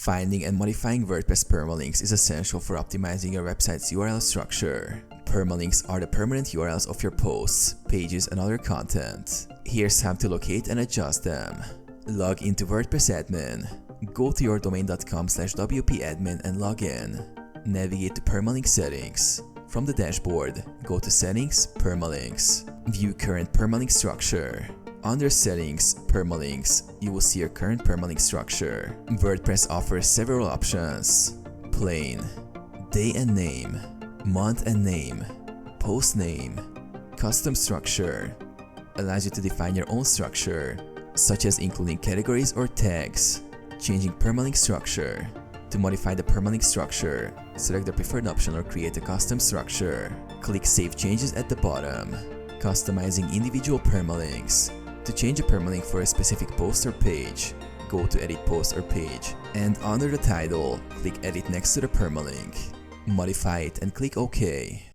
Finding and modifying WordPress permalinks is essential for optimizing your website's URL structure. Permalinks are the permanent URLs of your posts, pages, and other content. Here's how to locate and adjust them. Log into WordPress admin. Go to yourdomain.com/wp-admin and log in. Navigate to Permalink settings. From the dashboard, go to Settings, Permalinks. View current permalink structure. Under Settings, Permalinks, you will see your current permalink structure. WordPress offers several options: plain, day and name, month and name, post name, custom structure. Allows you to define your own structure, such as including categories or tags. Changing permalink structure. To modify the permalink structure, select the preferred option or create a custom structure. Click Save Changes at the bottom. Customizing individual permalinks. To change a permalink for a specific post or page, go to Edit Post or Page, and under the title, click Edit next to the permalink. Modify it and click OK.